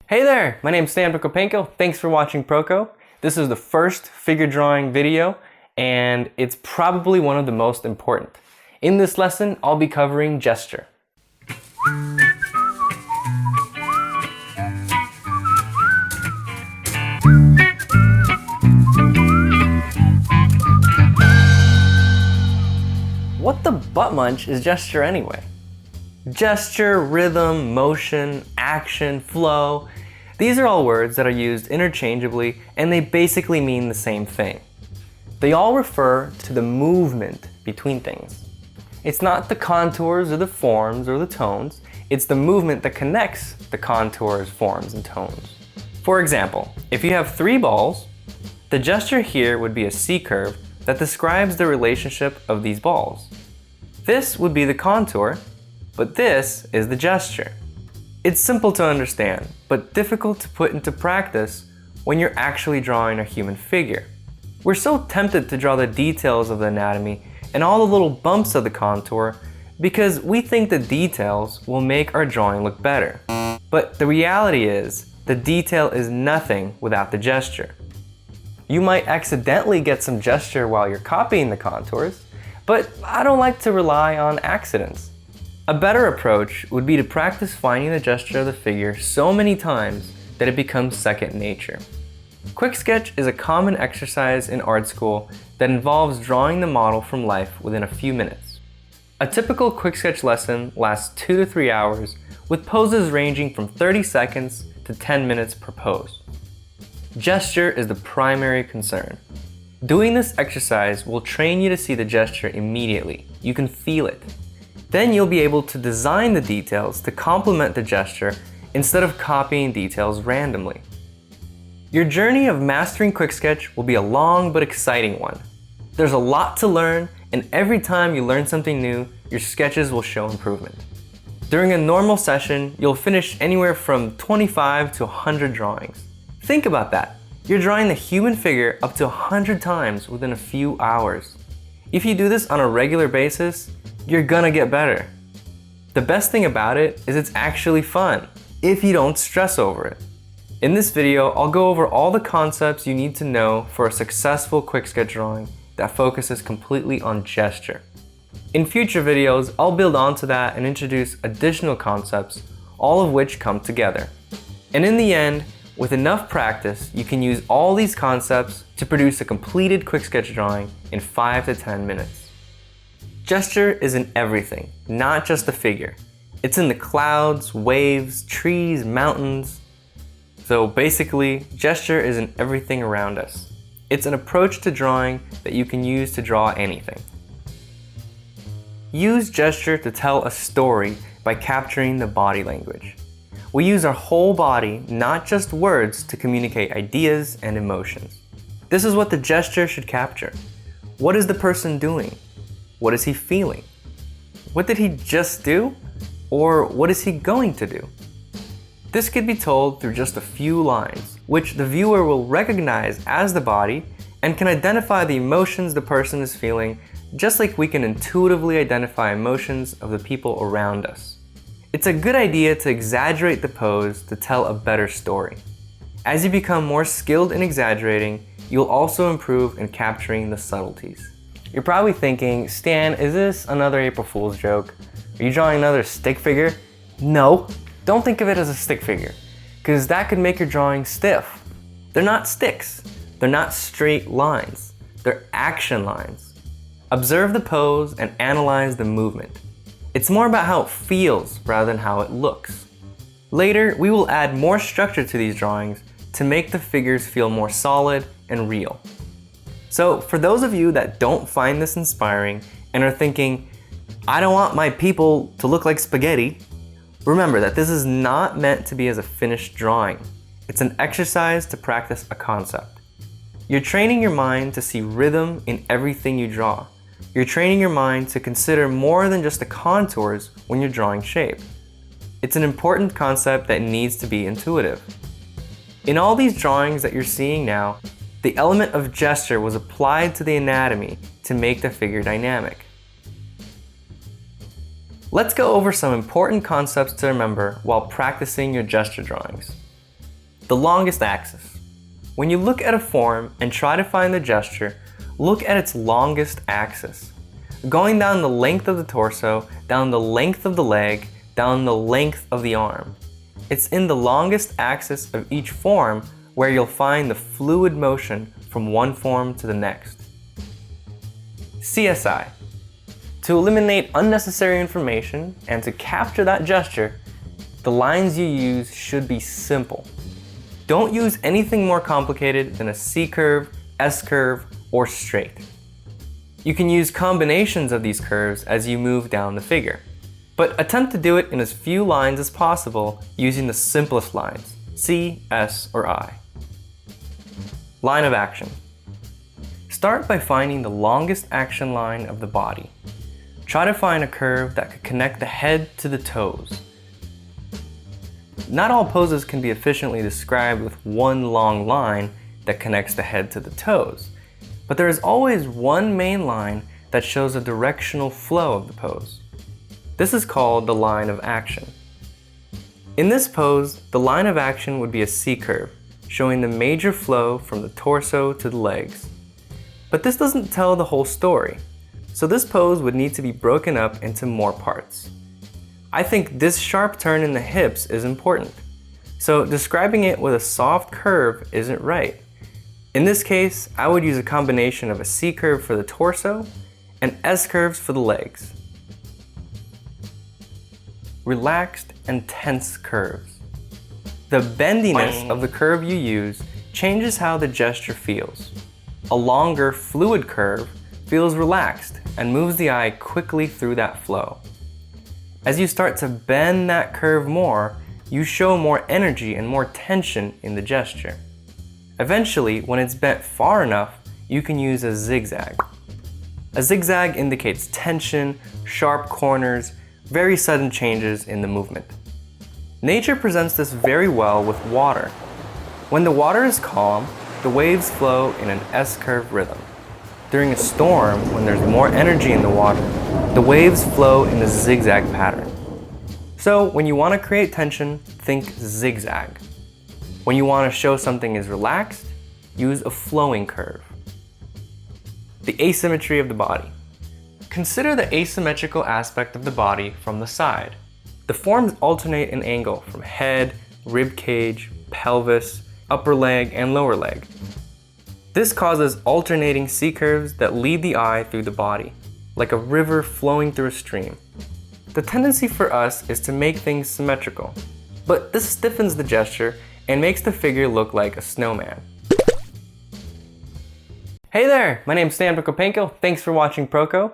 Hey there, my name's Prokopenko. Thanks for watching Proko. This is the first figure drawing video, and it's probably one of the most important. In this lesson, I'll be covering gesture. What the butt munch is gesture anyway? Gesture, rhythm, motion, action, flow. These are all words that are used interchangeably, and they basically mean the same thing. They all refer to the movement between things. It's not the contours or the forms or the tones, it's the movement that connects the contours, forms, and tones. For example, if you have 3 balls, the gesture here would be a C-curve that describes the relationship of these balls. This would be the contour, but this is the gesture. It's simple to understand, but difficult to put into practice when you're actually drawing a human figure. We're so tempted to draw the details of the anatomy and all the little bumps of the contour because we think the details will make our drawing look better. But the reality is, the detail is nothing without the gesture. You might accidentally get some gesture while you're copying the contours, but I don't like to rely on accidents. A better approach would be to practice finding the gesture of the figure so many times that it becomes second nature. Quick sketch is a common exercise in art school that involves drawing the model from life within a few minutes. A typical quick sketch lesson lasts 2 to 3 hours with poses ranging from 30 seconds to 10 minutes per pose. Gesture is the primary concern. Doing this exercise will train you to see the gesture immediately. You can feel it. Then you'll be able to design the details to complement the gesture instead of copying details randomly. Your journey of mastering quick sketch will be a long but exciting one. There's a lot to learn, and every time you learn something new, your sketches will show improvement. During a normal session, you'll finish anywhere from 25 to 100 drawings. Think about that. You're drawing the human figure up to 100 times within a few hours. If you do this on a regular basis, you're gonna get better. The best thing about it is it's actually fun, if you don't stress over it. In this video, I'll go over all the concepts you need to know for a successful quick sketch drawing that focuses completely on gesture. In future videos, I'll build onto that and introduce additional concepts, all of which come together. And in the end, with enough practice, you can use all these concepts to produce a completed quick sketch drawing in 5 to 10 minutes. Gesture is in everything, not just the figure. It's in the clouds, waves, trees, mountains. So basically, gesture is in everything around us. It's an approach to drawing that you can use to draw anything. Use gesture to tell a story by capturing the body language. We use our whole body, not just words, to communicate ideas and emotions. This is what the gesture should capture. What is the person doing? What is he feeling? What did he just do? Or what is he going to do? This could be told through just a few lines, which the viewer will recognize as the body and can identify the emotions the person is feeling, just like we can intuitively identify emotions of the people around us. It's a good idea to exaggerate the pose to tell a better story. As you become more skilled in exaggerating, you'll also improve in capturing the subtleties. You're probably thinking, Stan, is this another April Fool's joke? Are you drawing another stick figure? No, don't think of it as a stick figure, because that could make your drawing stiff. They're not sticks. They're not straight lines. They're action lines. Observe the pose and analyze the movement. It's more about how it feels rather than how it looks. Later, we will add more structure to these drawings to make the figures feel more solid and real. So for those of you that don't find this inspiring and are thinking, I don't want my people to look like spaghetti, remember that this is not meant to be as a finished drawing. It's an exercise to practice a concept. You're training your mind to see rhythm in everything you draw. You're training your mind to consider more than just the contours when you're drawing shape. It's an important concept that needs to be intuitive. In all these drawings that you're seeing now, the element of gesture was applied to the anatomy to make the figure dynamic. Let's go over some important concepts to remember while practicing your gesture drawings. The longest axis. When you look at a form and try to find the gesture, look at its longest axis. Going down the length of the torso, down the length of the leg, down the length of the arm. It's in the longest axis of each form where you'll find the fluid motion from one form to the next. CSI. To eliminate unnecessary information and to capture that gesture, the lines you use should be simple. Don't use anything more complicated than a C-curve, S-curve, or straight. You can use combinations of these curves as you move down the figure, but attempt to do it in as few lines as possible using the simplest lines, C, S, or I. Line of action. Start by finding the longest action line of the body. Try to find a curve that could connect the head to the toes. Not all poses can be efficiently described with one long line that connects the head to the toes, but there is always one main line that shows a directional flow of the pose. This is called the line of action. In this pose, the line of action would be a C-curve, showing the major flow from the torso to the legs. But this doesn't tell the whole story, so this pose would need to be broken up into more parts. I think this sharp turn in the hips is important, so describing it with a soft curve isn't right. In this case, I would use a combination of a C-curve for the torso and S-curves for the legs. Relaxed and tense curves. The bendiness of the curve you use changes how the gesture feels. A longer, fluid curve feels relaxed and moves the eye quickly through that flow. As you start to bend that curve more, you show more energy and more tension in the gesture. Eventually, when it's bent far enough, you can use a zigzag. A zigzag indicates tension, sharp corners, very sudden changes in the movement. Nature presents this very well with water. When the water is calm, the waves flow in an S-curve rhythm. During a storm, when there's more energy in the water, the waves flow in a zigzag pattern. So when you want to create tension, think zigzag. When you want to show something is relaxed, use a flowing curve. The asymmetry of the body. Consider the asymmetrical aspect of the body from the side. The forms alternate in angle from head, rib cage, pelvis, upper leg, and lower leg. This causes alternating C-curves that lead the eye through the body, like a river flowing through a stream. The tendency for us is to make things symmetrical, but this stiffens the gesture and makes the figure look like a snowman. Hey there, my name's Prokopenko. Thanks for watching Proko.